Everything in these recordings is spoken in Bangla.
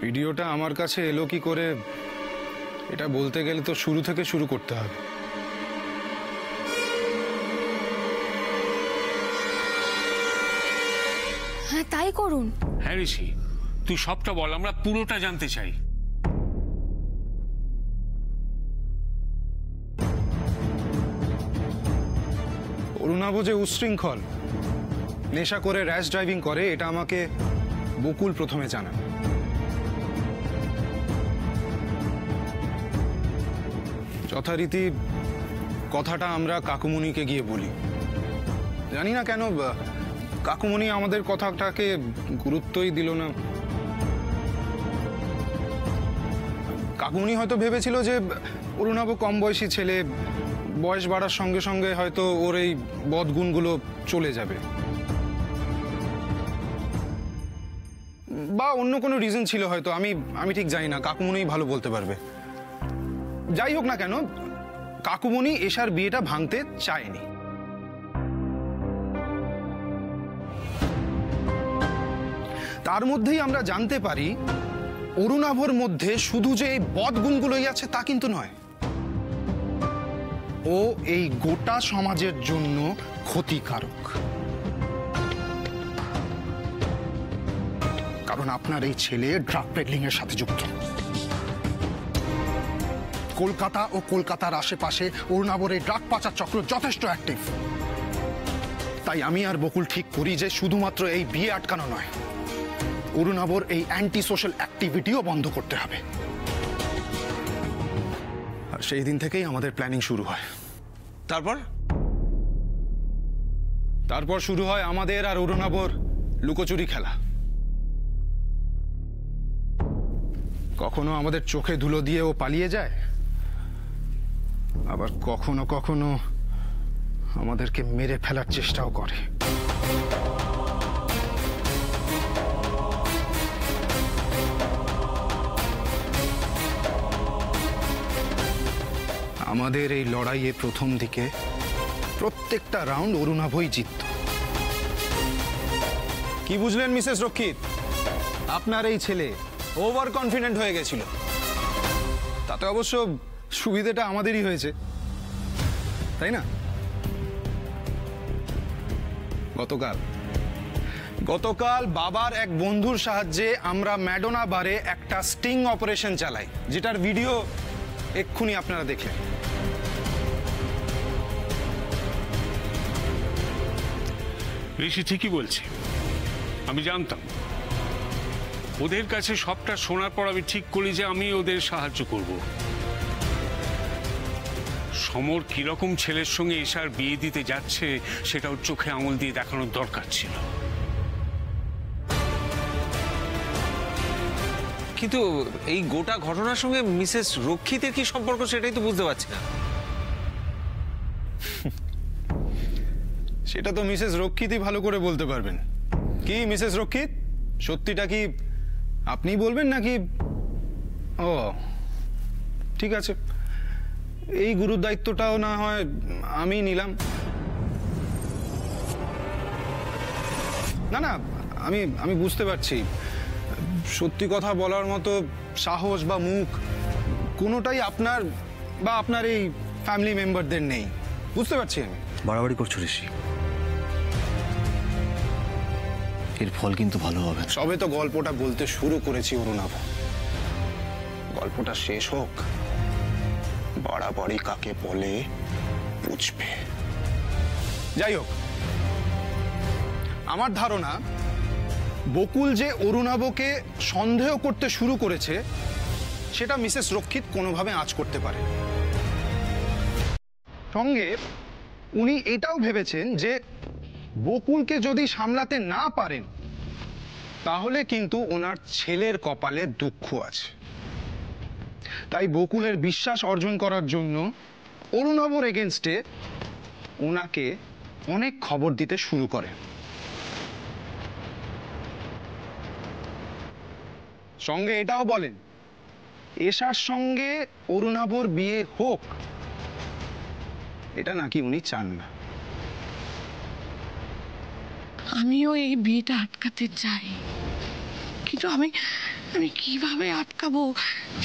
ভিডিওটা আমার কাছে এলো কি করে এটা বলতে গেলে তো শুরু থেকে শুরু করতে হবে। হ্যাঁ তাই করুন। হ্যাঁ ঋষি, তুই সবটা বল, আমরা পুরোটা জানতে চাই। অরুণাভ যে উচ্ছৃঙ্খল, নেশা করে র্যাশ ড্রাইভিং করে, এটা আমাকে বকুল প্রথমে জানান। যথারীতি কথাটা আমরা কাকুমণিকে গিয়ে বলি। জানি না কেন কাকুমণি আমাদের কথাটাকে গুরুত্বই দিল না। কাকুমণি হয়তো ভেবেছিল যে অরুণাভ কম বয়সী ছেলে, বয়স বাড়ার সঙ্গে সঙ্গে হয়তো ওর এই বদগুণগুলো চলে যাবে, বা অন্য কোনো রিজন ছিল হয়তো, আমি ঠিক জানি না, কাকুমণি ভালো বলতে পারবে। যাই হোক না কেন, কাকুমণি এশার বিয়েটা ভাঙতে চায়নি। তার মধ্যেই আমরা জানতে পারি অরুণাভর মধ্যে শুধু যে এই বদগুণগুলোই আছে তা কিন্তু নয়, ও এই গোটা সমাজের জন্য ক্ষতিকারক। কারণ আপনার এই ছেলে ড্রাগ পেডলিং এর সাথে যুক্ত। কলকাতা ও কলকাতার আশেপাশে অরুণাভর এই ড্রাগ পাচার চক্র যথেষ্ট অ্যাক্টিভ। তাই আমি আর বকুল ঠিক করি যে শুধুমাত্র এই বিয়ে আটকানো নয়, অরুণাভর এই অ্যান্টি সোশ্যাল অ্যাক্টিভিটিও বন্ধ করতে হবে। আর সেই দিন থেকেই আমাদের প্ল্যানিং শুরু হয়। তারপর শুরু হয় আমাদের আর অরুণাভর লুকোচুরি খেলা। কখনো আমাদের চোখে ধুলো দিয়ে ও পালিয়ে যায়, আবার কখনো কখনো আমাদেরকে মেরে ফেলার চেষ্টাও করে। আমাদের এই লড়াইয়ে প্রথম দিকে প্রত্যেকটা রাউন্ড অরুণাভই জিতত। কি বুঝলেন মিসেস রক্ষিত? আপনার এই ছেলে ওভার কনফিডেন্ট হয়ে গেছিল। তাতে অবশ্য সুবিধাটা আমাদেরই হয়েছে, তাই না? গতকাল বাবার এক বন্ধুর সাহায্যে আমরা ম্যাডোনা বারে একটা স্টিং অপারেশন চালাই, যেটার ভিডিও এক্ষুনি আপনারা দেখলেন। ঋষি ঠিকই বলছে, আমি জানতাম। ওদের কাছে সবটা শোনার পর আমি ঠিক করি যে আমি ওদের সাহায্য করব। সমর কিরকম ছেলের সঙ্গে এশার বিয়ে দিতে যাচ্ছে সেটা ওর চোখে আঙুল দিয়ে দেখানোর দরকার ছিল। কিন্তু এই গোটা ঘটনার সঙ্গে মিসেস রক্ষিতের কি সম্পর্ক সেটাই তো বুঝতে পারছি না। সেটা তো মিসেস রক্ষিতই ভালো করে বলতে পারবেন। কি মিসেস রক্ষিত, সত্যিটা কি আপনি বলবেন নাকি? ও ঠিক আছে, এই গুরুর দায়িত্বটাও না হয় আমি নিলাম। না না, আমি বুঝতে পারছি, সত্যি কথা বলার মতো সাহস বা মুখ কোনোটাই আপনার বা আপনার এই ফ্যামিলি মেম্বারদের নেই, বুঝতে পারছি আমি। বাড়াবাড়ি করছো ঋষি, এর ফল কিন্তু ভালো হবে। সবে তো গল্পটা বলতে শুরু করেছি অরুণাভ, গল্পটা শেষ হোক, বাড়াবাড়ি কাকে বলে বুঝবে। যাই হোক, আমার ধারণা বকুল যে অরুণাভকে সন্দেহ করতে শুরু করেছে সেটা মিসেস রক্ষিত কোনোভাবে আঁচ করতে পারে। সঙ্গে উনি এটাও ভেবেছেন যে বকুলকে যদি সামলাতে না পারেন তাহলে কিন্তু ওনার ছেলের কপালে দুঃখ আছে। তাই বকুলের বিশ্বাস অর্জন করার জন্য অরুণাভর এগেনস্টে ওনাকে অনেক খবর দিতে শুরু করে। সঙ্গে এটাও বলেন এশার সঙ্গে অরুণাভর বিয়ে হোক, এটা নাকি উনি চান না। আমিও এই বিয়েটা আটকাতে চাই, কিন্তু আমি আমি কিভাবে আটকাবো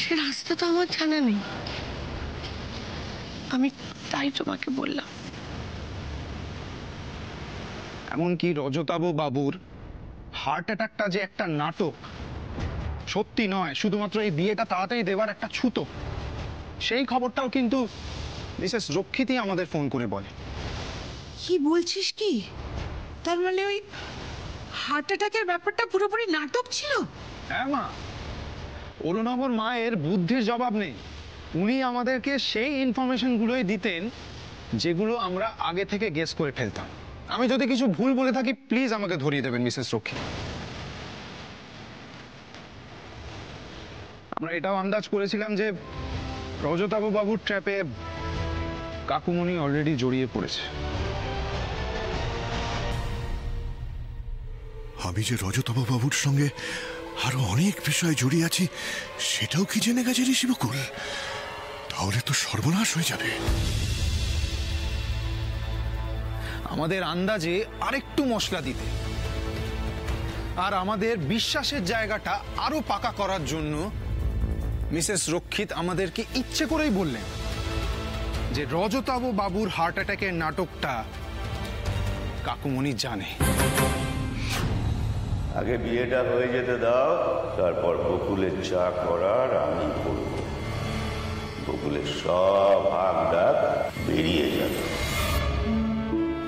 সে রাস্তা তো আমার জানা নেই। আমি তাই তোমাকে বললাম। এমনকি রজতাভ বাবুর হার্ট অ্যাটাকটা যে একটা নাটক, সত্যি নয়, শুধুমাত্র এই বিয়েটা তাড়াতাড়ি দেওয়ার একটা ছুতো, সেই খবরটাও কিন্তু মিসেস রক্ষিতই আমাদের ফোন করে বলে। কি বলছিস কি? তার মানে ওই হার্ট অ্যাটাকের ব্যাপারটা পুরোপুরি নাটক ছিল? হ্যাঁ মা, অরুণাভর মায়ের বুদ্ধির জবাব নেই। উনি আমাদেরকে সেই ইনফরমেশনগুলোই দিতেন যেগুলো আমরা আগে থেকে গেস করে ফেলতাম। আমি যদি কিছু ভুল বলে থাকি প্লিজ আমাকে ধরিয়ে দেবেন মিসেস রক্ষিত। আমরা এটাও আন্দাজ করেছিলাম যে রজতাভ বাবুর ট্র্যাপে কাকুমণি অলরেডি জড়িয়ে পড়েছে। আমি যে রজতাভ বাবুর সঙ্গে আরো অনেক বিষয় জড়িয়ে আছি সেটাও কি জেনে গেছে ঋষি বকুল? তাহলে তো সর্বনাশ হয়ে যাবে। আমাদের আন্দাজে আরেকটু মশলা দিতে আর আমাদের বিশ্বাসের জায়গাটা আরো পাকা করার জন্য মিসেস রক্ষিত আমাদেরকে ইচ্ছে করেই বললেন যে রজতাভ বাবুর হার্ট অ্যাটাকের নাটকটা কাকুমণি জানে। আগে বিয়েটা হয়ে যেতে দাও, তারপর বকুলের চা করার আমি করব। বকুলের সব হাক ডাক বেরিয়ে যাবে।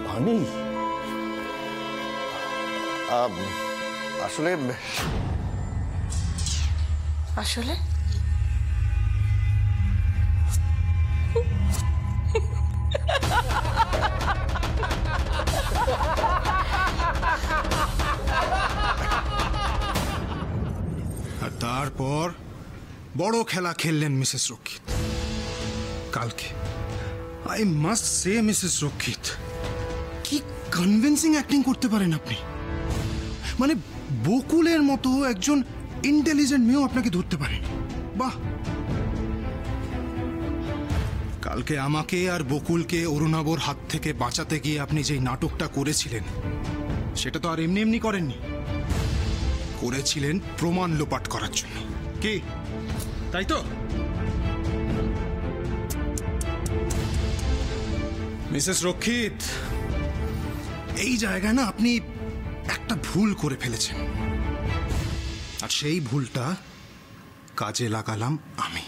হানি আসলে আসলে আর তারপর বড় খেলা খেললেন মিসেস রক্ষিত কালকে। আই মাস্ট সে মিসেস রক্ষিত, কি কনভিন্সিং অ্যাক্টিং করতে পারেন আপনি। মানে বকুলের মতো একজন ইন্টেলিজেন্ট মেয়েও আপনাকে ধরতে পারেন। বাহ! কালকে আমাকে আর বকুলকে অরুণাভর হাত থেকে বাঁচাতে গিয়ে আপনি যে নাটকটা করেছিলেন সেটা তো আর এমনি এমনি করেননি, করেছিলেন প্রমাণ লোপাট করার জন্য। কি তাই তো? মিসেস রক্ষিত, এই জায়গায় না আপনি একটা ভুল করে ফেলেছেন, আর সেই ভুলটা কাজে লাগালাম আমি।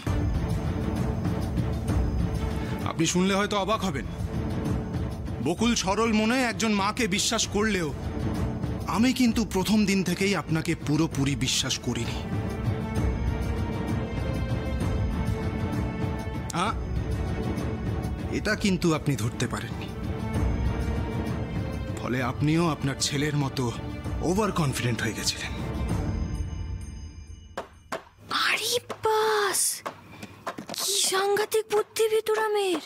আপনি শুনলে হয়তো অবাক হবেন, বকুল সরল মনে একজন মাকে বিশ্বাস করলেও আমি কিন্তু প্রথম দিন থেকেই আপনাকে পুরোপুরি বিশ্বাস করিনি। এটা কিন্তু আপনি ধরতে পারেননি, ফলে আপনিও আপনার ছেলের মতো ওভার কনফিডেন্ট হয়ে গেছিলেন। আরে বাস, কি সাংঘাতিক বুদ্ধি ভিতরা মেয়ের।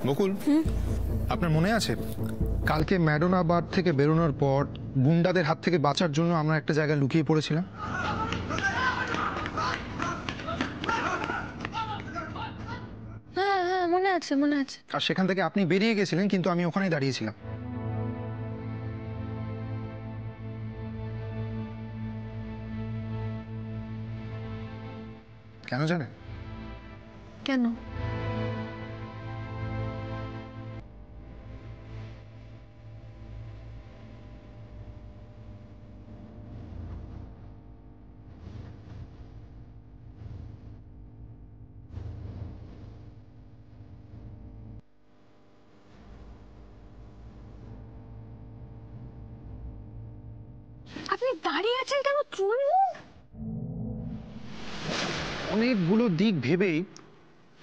বকুল, আপনার মনে আছে কালকে ম্যাডোনা বার থেকে বেরোনোর পর গুন্ডাদের হাত থেকে বাঁচার জন্য আমরা একটা জায়গায় লুকিয়ে পড়েছিলাম? হ্যাঁ হ্যাঁ, মনে আছে মনে আছে। আর সেখান থেকে আপনি বেরিয়ে গেছিলেন, কিন্তু আমি ওখানেই দাঁড়িয়েছিলাম। কেন জানেন? কেন? আপনি দাঁড়িয়ে আছেন কেন? চলুন। অনেকগুলো দিক ভেবেই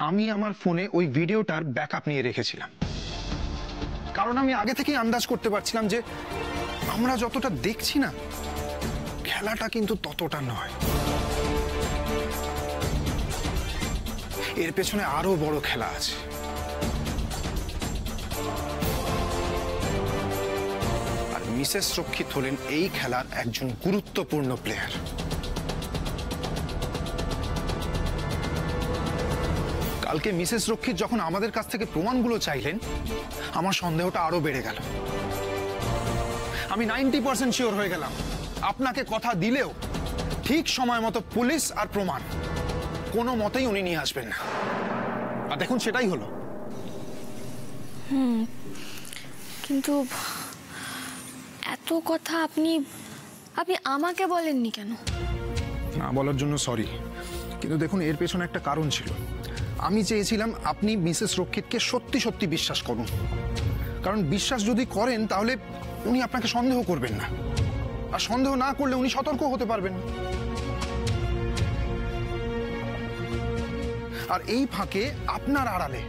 আমি আমার ফোনে ওই ভিডিওটার ব্যাকআপ নিয়ে রেখেছিলাম, কারণ আমি আগে থেকেই আন্দাজ করতে পারছিলাম যে আমরা যতটা দেখছি না, খেলাটা কিন্তু ততটা নয়। এর পেছনে আরো বড় খেলা আছে। আর মিসেস রক্ষিত হলেন এই খেলার একজন গুরুত্বপূর্ণ প্লেয়ার। কালকে মিসেস রক্ষিত যখন আমাদের কাছ থেকে প্রমাণগুলো চাইলেন, আমার সন্দেহটা আরো বেড়ে গেল। আমি 90% শিওর হয়ে গেলাম আপনাকে কথা দিলেও ঠিক সময় মতো পুলিশ আর প্রমাণ কোনো মতেই উনি নিয়ে আসবেন না। আর দেখুন সেটাই হলো। কিন্তু এত কথা আপনি আমাকে বলেননি কেন? না বলার জন্য সরি, কিন্তু দেখুন এর পেছনে একটা কারণ ছিল। আমি চেয়েছিলাম আপনি মিসেস রক্ষিতকে সত্যি সত্যি বিশ্বাস করুন, কারণ বিশ্বাস যদি করেন তাহলে উনি আপনাকে সন্দেহ করবেন না, আর সন্দেহ না করলে উনি সতর্ক হতে পারবেন। আর এই ফাঁকে আপনার আড়ালে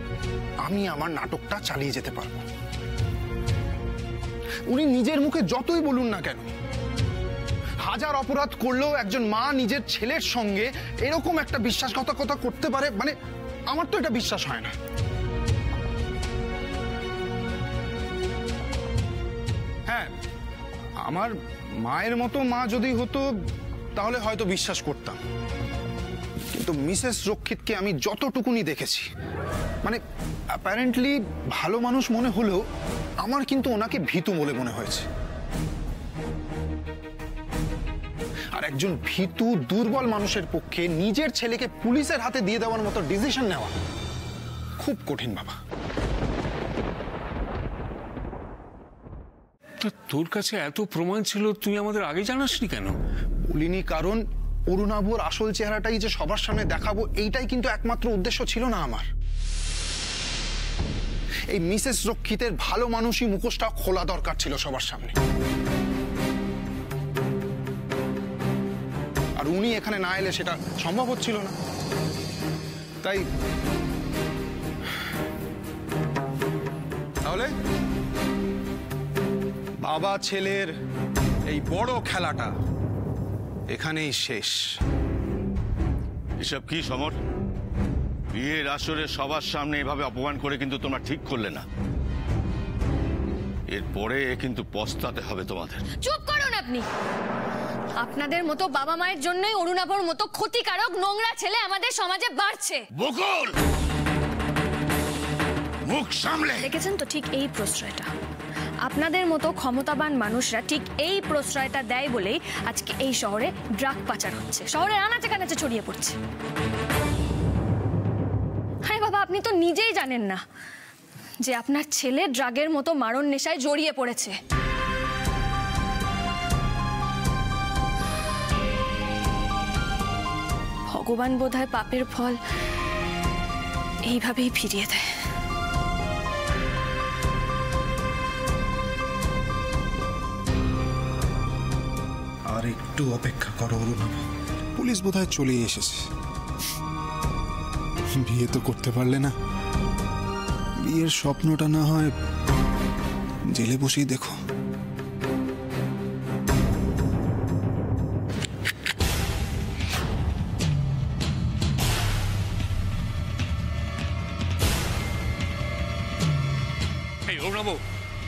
আমি আমার নাটকটা চালিয়ে যেতে পারবো। উনি নিজের মুখে যতই বলুন না কেন, হাজার অপরাধ করলেও একজন মা নিজের ছেলের সঙ্গে এরকম একটা বিশ্বাসঘাতকতা করতে পারে, মানে আমার তো এটা বিশ্বাস হয় না। হ্যাঁ, আমার মায়ের মতো মা যদি হতো তাহলে হয়তো বিশ্বাস করতাম, কিন্তু মিসেস রক্ষিতকে আমি যতটুকুনি দেখেছি, মানে অ্যাপারেন্টলি ভালো মানুষ মনে হলেও আমার কিন্তু ওনাকে ভীতু বলে মনে হয়েছে। আর একজন ভীতু দুর্বল মানুষের পক্ষে নিজের ছেলেকে পুলিশের হাতে দিয়ে দেওয়ার মতো ডিসিশন নেওয়া খুব কঠিন বাবা। তোর কাছে এত প্রমাণ ছিল, তুই আমাদের আগে জানাসনি কেন? বলিনি কারণ অরুণাবুর আসল চেহারাটাই যে সবার সামনে দেখাবো, এইটাই কিন্তু একমাত্র উদ্দেশ্য ছিল না আমার। এই মিসেস রক্ষিতের ভালো মানুষই মুখোশটা খোলা দরকার ছিল সবার সামনে। আর উনি এখানে না এলে সেটা সম্ভব হচ্ছিল না। তাই তাহলে বাবা ছেলের এই বড় খেলাটা এখানেই শেষ। এসব কি সমর? বিয়ের আসরে সবার সামনে এভাবে অপমান করে কিন্তু তোমরা ঠিক করলে না। এরপরে কিন্তু পস্তাতে হবে তোমাদের। চুপ করুন আপনি। আপনাদের মতো বাবা মায়ের জন্যই অরুণাবর মতো ক্ষতিকারক নোংরা ছেলে আমাদের সমাজে বাড়ছে। বকুল, মুখ সামলে। দেখেছেন তো, ঠিক এই প্রশ্রয়টা আপনাদের মতো ক্ষমতাবান মানুষরা ঠিক এই প্রশ্রয়টা দেয় বলেই আজকে এই শহরে ড্রাগ পাচার হচ্ছে, শহরের আনাচে কানাচে ছড়িয়ে পড়ছে। আরে বাবা, আপনি তো নিজেই জানেন না যে আপনার ছেলে ড্রাগের মতো মারণ নেশায় জড়িয়ে পড়েছে। ভগবান বোধহয় পাপের ফল এইভাবেই ফিরিয়ে দেয়। আর একটু অপেক্ষা করো অরুণাভ, পুলিশ বোধহয় চলেই এসেছে। বিয়ে তো করতে পারলে না, বিয়ের স্বপ্নটা না হয় জেলে বসেই দেখো।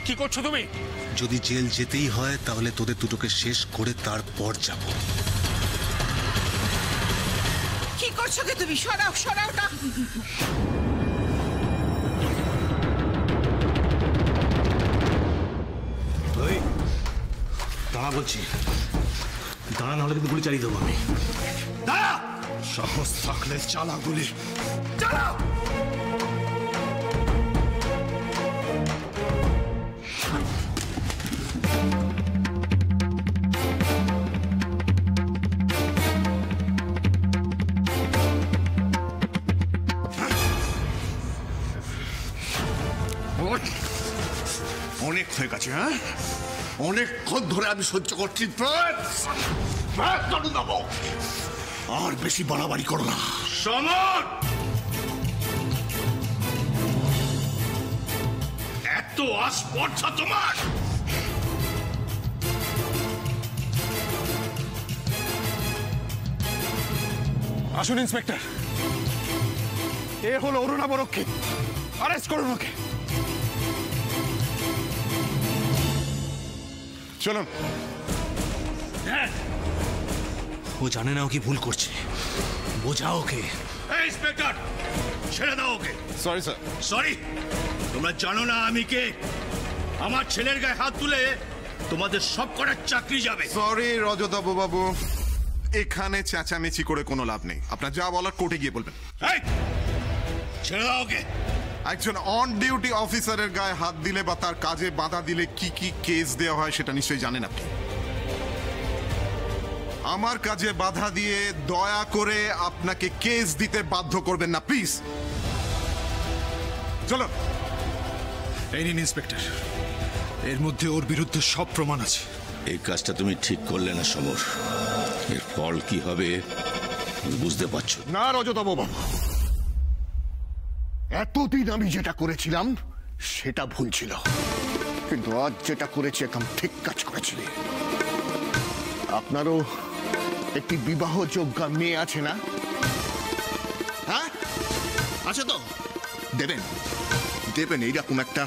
কি করছো তুমি? যদি জেল যেতেই হয় তাহলে তোদের দুটোকে শেষ করে তারপর যাব। কি করছো কি তুমি? সরাও সরাও না। দাঁড়া বলছি, দাঁড়া, নাহলে কিন্তু গুলি চালিয়ে দেবো আমি। দাঁড়া, সাহস থাকলে চালা গুলি চালাও। অনেক হয়ে গেছে, হ্যাঁ? অনেকক্ষণ ধরে আমি সহ্য করছি। আর বেশি বাড়াবাড়ি করো না। সমর, এত আস্পর্ধা তোমার? আসুন ইন্সপেক্টর, এ হলো অরুণাভ রক্ষিত, অ্যারেস্ট করুন ওকে। চলুন। ও জানে না ও কি ভুল করছে, বোঝাও ওকে। ইন্সপেক্টর, ছেড়ে দাও ওকে। Sorry sir. সরি? তোমরা জানো না আমি কে? আমার ছেলের গায়ে হাত তুলে তোমাদের সব কটার চাকরি যাবে। সরি রজতাভ বাবু, এখানে চেঁচামেচি করে কোনো লাভ নেই। আপনার যা বলার কোর্টে গিয়ে বলবেন। এই, ছেড়ে দাও ওকে। একজন অন ডিউটি অফিসারের গায়ে হাত দিলে বা তার কাজে বাধা দিলে কি কি কেস দেওয়া হয় সেটা নিশ্চয়ই জানেন আপনি। আমার কাজে বাধা দিয়ে দয়া করে আপনাকে কেস দিতে বাধ্য করবেন না, প্লিজ। চলো। এই নিন ইন্সপেক্টর, এর মধ্যে ওর বিরুদ্ধে সব প্রমাণ আছে। এই কাজটা তুমি ঠিক করলে না সমর, এর ফল কি হবে বুঝতে পারছো না রজতাভ বাবু, এতদিন আমি যেটা করেছিলাম সেটা ভুল ছিল, কিন্তু আজ যেটা করেছি একদম ঠিক কাজ করেছি। আপনারও একটি বিবাহযোগ্য মেয়ে আছে না? হ্যাঁ আছে তো, দেবেন দেবেন এইরকম একটা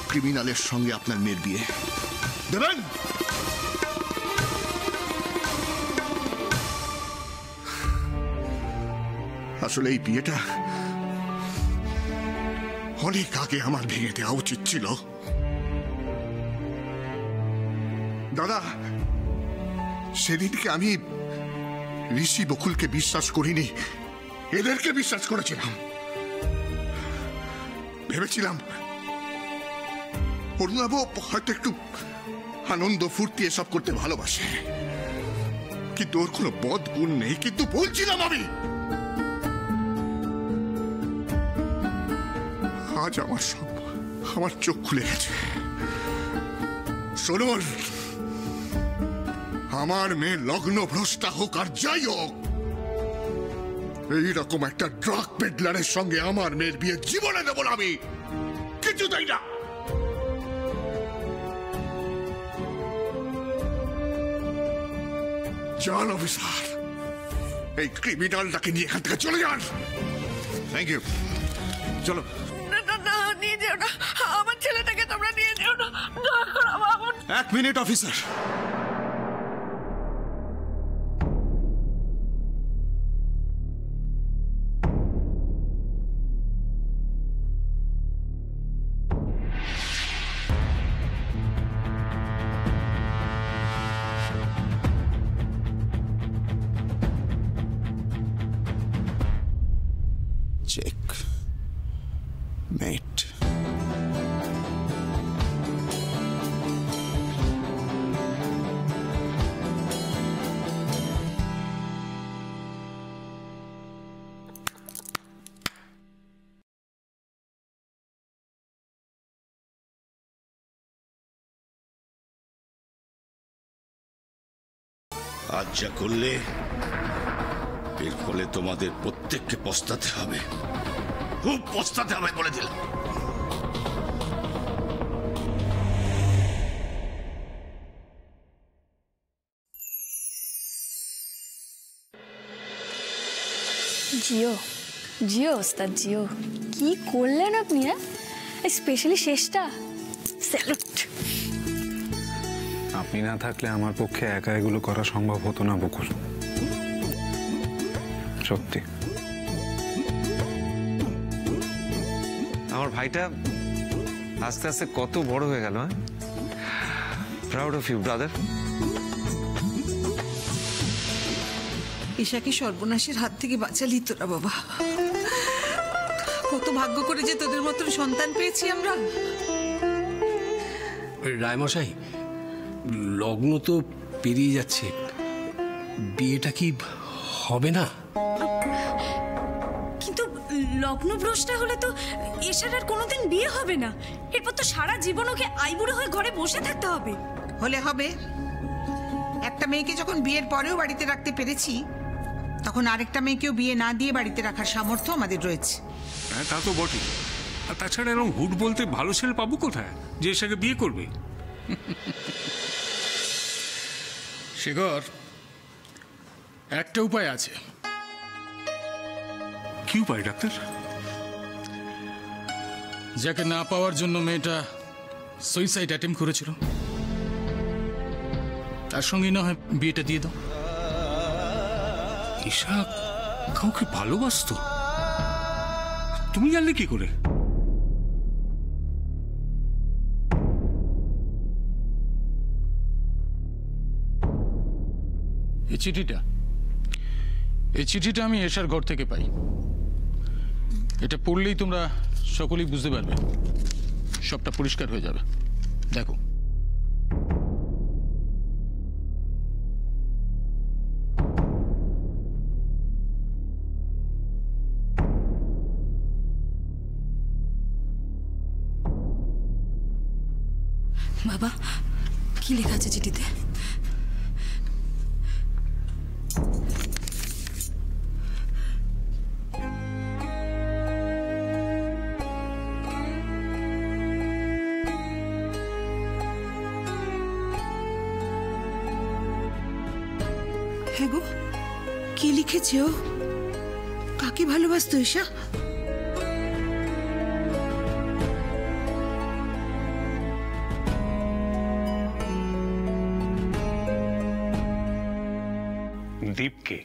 ক্রিমিনালের সঙ্গে আপনার মেয়ের বিয়ে দেবেন? আসলে এই বিয়েটা অনেক আগে আমার ভেঙে দেওয়া উচিত ছিল। দাদা, সেদিনকে আমি ঋষি বকুলকে বিশ্বাস করিনি, এদেরকে বিশ্বাস করেছিলাম। ভেবেছিলাম অরুণাভ হয়তো একটু আনন্দ ফুর্তি এসব করতে ভালোবাসে, কিন্তু ওর কোনো বদ গুণ নেই, কিন্তু বলছিলাম আমি। আজ আমার চোখ খুলে গেছে। শুনুন, আমার মেয়ে লগ্ন ভ্রষ্টা হোক আর যাই হোক, এইরকম একটা ড্রাগ পেডলারের সঙ্গে আমার মেয়ের বিয়ে জীবনে দেব না আমি, কিছু তাই না। যান অফিসার, এই ক্রিমিনালটাকে নিয়ে এখান থেকে চলে যান। Thank you. চলো। নিয়ে যেও না, আমার ছেলেটাকে তোমরা নিয়ে যেও না। 1 মিনিট অফিসার। চেক মেট। আজ যা করলে এর ফলে তোমাদের প্রত্যেককে পস্তাতে হবে, খুব পস্তাতে হবে বলে দিলাম। জিও জিও ওস্তাদ জিও, কি করলেন আপনি? হ্যাঁ, স্পেশালি শেষটা, স্যালুট। আপনি না থাকলে আমার পক্ষে একা এগুলো করা সম্ভব হতো না বকুল, সত্যি। আমার ভাইটা আস্তে আস্তে কত বড় হয়ে গেল। Proud of you brother. ঈশাকে সর্বনাশের হাত থেকে বাঁচালি তোরা বাবা। কত ভাগ্য করে যে তোদের মতন সন্তান পেয়েছি আমরা। রায়মশাই, লগ্ন তো পেরিয়ে যাচ্ছে, বিয়েটা কি হবে না? কিন্তু লগ্নভ্রষ্টা হলে তো এশার আর কোনোদিন বিয়ে হবে না। এরপর তো সারা জীবন ওকে আইবুড়ো হয়ে ঘরে বসে থাকতে হবে। হলে হবে। একটা মেয়েকে যখন বিয়ের পরেও বাড়িতে রাখতে পেরেছি, তখন আরেকটা মেয়েকেও বিয়ে না দিয়ে বাড়িতে রাখার সামর্থ্য আমাদের রয়েছে। হ্যাঁ, তা তো বটে। আর তাছাড়া এরকম হুট বলতে ভালো ছেলে পাবো কোথায় যে এসাকে বিয়ে করবে? শেখর, একটা উপায় আছে। কি উপায় ডাক্তার? যাকে না পাওয়ার জন্য মেয়েটা সুইসাইড অ্যাটেম্প করেছিল, তার সঙ্গেই না হয় বিয়েটা দিয়ে দাও। ঈশা কাউকে ভালোবাসতো? তুমি জানলে কি করে? এই চিঠিটা আমি এশার ঘর থেকে পাই। এটা পড়লেই তোমরা সকলেই বুঝতে পারবে, সবটা পরিষ্কার হয়ে যাবে। দেখো, বাবা, কি লেখা আছে চিঠিতে? হ্যাঁ গো, কি লিখেছে ও? কাকে ভালোবাসতো ঈশা? দীপকে।